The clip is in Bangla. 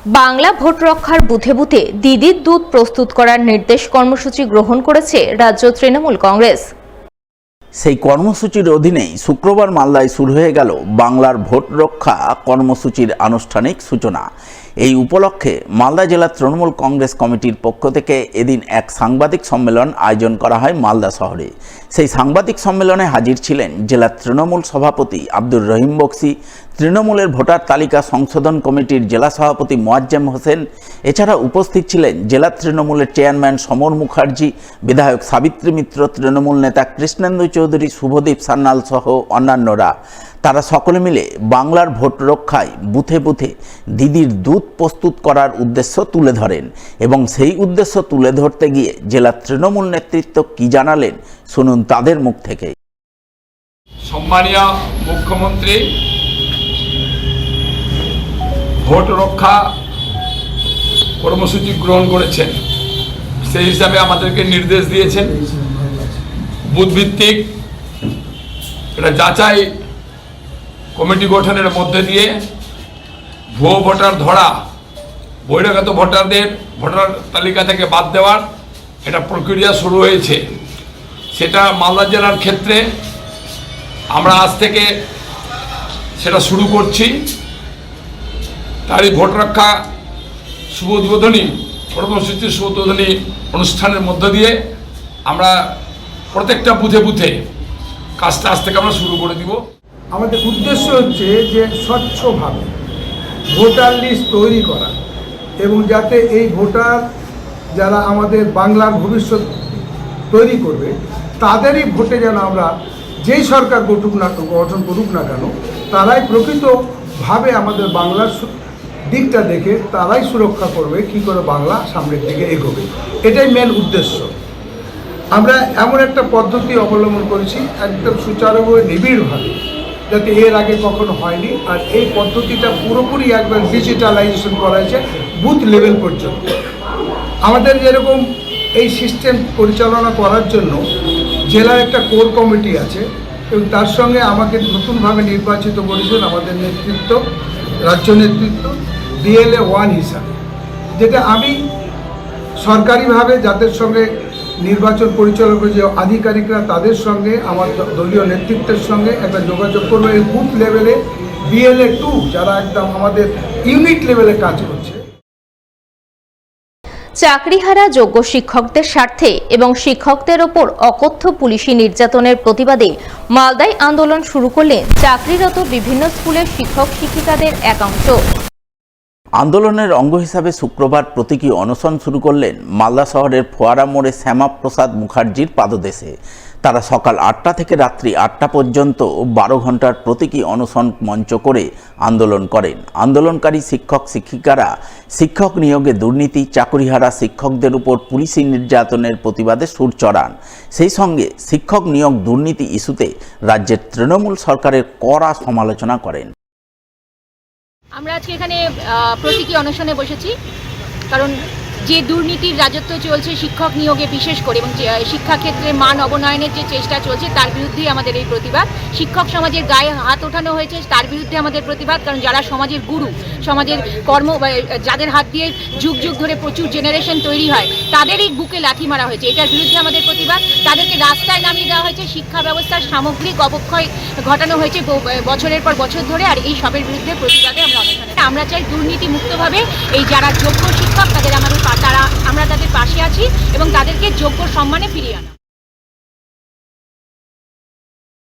বাংলা ভোট রক্ষার বুথে বুথে দিদির দুধ প্রস্তুত করার নির্দেশ কর্মসূচি গ্রহণ করেছে রাজ্য তৃণমূল কংগ্রেস। সেই কর্মসূচির অধীনেই শুক্রবার মালদায় শুরু হয়ে গেল বাংলার ভোট রক্ষা কর্মসূচির আনুষ্ঠানিক সূচনা। এই উপলক্ষে মালদা জেলা তৃণমূল কংগ্রেস কমিটির পক্ষ থেকে এদিন এক সাংবাদিক সম্মেলন আয়োজন করা হয় মালদা শহরে। সেই সাংবাদিক সম্মেলনে হাজির ছিলেন জেলা তৃণমূল সভাপতি আব্দুর রহিম বক্সি, তৃণমূলের ভোটার তালিকা সংশোধন কমিটির জেলা সভাপতি মোয়াজ্জেম হোসেন। এছাড়া উপস্থিত ছিলেন জেলা তৃণমূলের চেয়ারম্যান সমর মুখার্জি, বিধায়ক সাবিত্রী মিত্র, তৃণমূল নেতা কৃষ্ণেন্দু চৌধুরী, শুভদীপ সান্যাল সহ অন্যান্যরা। তারা সকলে মিলে বাংলার ভোট রক্ষায় বুথে বুথে দিদির দুধ প্রস্তুত করার উদ্দেশ্য তুলে ধরেন এবং সেই উদ্দেশ্য তুলে ধরতে গিয়ে জেলা তৃণমূল নেতৃত্ব কি জানালেন শুনুন তাদের মুখ থেকে। সম্মানীয় মুখ্যমন্ত্রী ভোট রক্ষা কর্মসূচি গ্রহণ করেছেন, সেই হিসাবে আমাদেরকে নির্দেশ দিয়েছেন বুথ ভিত্তিক এটা যাচাই কমিটি গঠনের মধ্যে দিয়ে ভুয়ো ভোটার ধরা, বহিরাগত ভোটারদের ভোটার তালিকা থেকে বাদ দেওয়ার এটা প্রক্রিয়া শুরু হয়েছে। সেটা মালদা জেলার ক্ষেত্রে আমরা আজ থেকে সেটা শুরু করছি। তারই ভোট রক্ষা শুভ উদ্বোধনী কর্মসূচির শুভ উদ্বোধনী অনুষ্ঠানের মধ্য দিয়ে আমরা প্রত্যেকটা বুথে বুথে কাজটা আজ থেকে আমরা শুরু করে দিব। আমাদের উদ্দেশ্য হচ্ছে যে স্বচ্ছভাবে ভোটার লিস্ট তৈরি করা এবং যাতে এই ভোটার যারা আমাদের বাংলার ভবিষ্যৎ তৈরি করবে তাদেরই ভোটে যেন আমরা যেই সরকার গঠন করুক না কেন তারাই প্রকৃতভাবে আমাদের বাংলার দিকটা দেখে তারাই সুরক্ষা করবে, কী করে বাংলা সামনের দিকে এগোবে। এটাই মেন উদ্দেশ্য। আমরা এমন একটা পদ্ধতি অবলম্বন করেছি একদম সুচারুভাবে নিবিড়ভাবে, যাতে এর আগে কখনো হয়নি। আর এই পদ্ধতিটা পুরোপুরি একবার ডিজিটালাইজেশন করা হয়েছে বুথ লেভেল পর্যন্ত। আমাদের যেরকম এই সিস্টেম পরিচালনা করার জন্য জেলার একটা কোর কমিটি আছে এবং তার সঙ্গে আমাকে নতুনভাবে নির্বাচিত করেছেন আমাদের নেতৃত্ব, রাজ্য নেতৃত্ব DLA 1 হিসাবে, যেটা আমি সরকারিভাবে যাদের সঙ্গে নির্বাচন পরিচালক যে আধিকারিকরা তাদের সঙ্গে আমার দলীয় নেতৃত্বের সঙ্গে একটা যোগাযোগ করবো। এই বুথ লেভেলে DLA 2 যারা একদম আমাদের ইউনিট লেভেলে কাজ করছে। চাকরিহারা যোগ্য শিক্ষকদের স্বার্থে এবং শিক্ষকদের ওপর অকথ্য পুলিশি নির্যাতনের প্রতিবাদে মালদায় আন্দোলন শুরু করলেন চাকরিরত বিভিন্ন স্কুলের শিক্ষক শিক্ষিকাদের একাংশ। আন্দোলনের অঙ্গ হিসাবে শুক্রবার প্রতীকী অনশন শুরু করলেন মালদা শহরের ফোয়ারা মোড়ে শ্যামাপ্রসাদ মুখার্জির পাদদেশে। তারা সকাল 8টা থেকে রাত্রি 8টা পর্যন্ত 12 ঘন্টার প্রতীকী অনশন মঞ্চ করে আন্দোলন করেন। আন্দোলনকারী শিক্ষক শিক্ষিকারা শিক্ষক নিয়োগে দুর্নীতি, চাকরিহারা শিক্ষকদের উপর পুলিশি নির্যাতনের প্রতিবাদে সুর চড়ান। সেই সঙ্গে শিক্ষক নিয়োগ দুর্নীতি ইস্যুতে রাজ্যের তৃণমূল সরকারের কড়া সমালোচনা করেন। আমরা আজকে এখানে প্রতীকী অনশনে বসেছি, কারণ যে দুর্নীতির রাজত্ব চলছে শিক্ষক নিয়োগে বিশেষ করে এবং শিক্ষাক্ষেত্রে মান অবনয়নের যে চেষ্টা চলছে তার বিরুদ্ধেই আমাদের এই প্রতিবাদ। শিক্ষক সমাজের গায়ে হাত ওঠানো হয়েছে তার বিরুদ্ধে আমাদের প্রতিবাদ, কারণ যারা সমাজের গুরু, সমাজের যাদের হাত দিয়ে যুগ যুগ ধরে প্রচুর জেনারেশন তৈরি হয় তাদেরই বুকে লাথি মারা হয়েছে, এটার বিরুদ্ধে আমাদের প্রতিবাদ। তাদেরকে রাস্তায় নামিয়ে দেওয়া হয়েছে, শিক্ষা ব্যবস্থার সামগ্রিক অবক্ষয় ঘটানো হয়েছে বছরের পর বছর ধরে, আর এই সবের বিরুদ্ধে প্রতিবাদে আমরা চাই দুর্নীতি মুক্তভাবে এই যারা যোগ্য শিক্ষক আমরা তাদের পাশে আছি এবং তাদেরকে যোগ্য সম্মানে ফিরিয়ে আনা।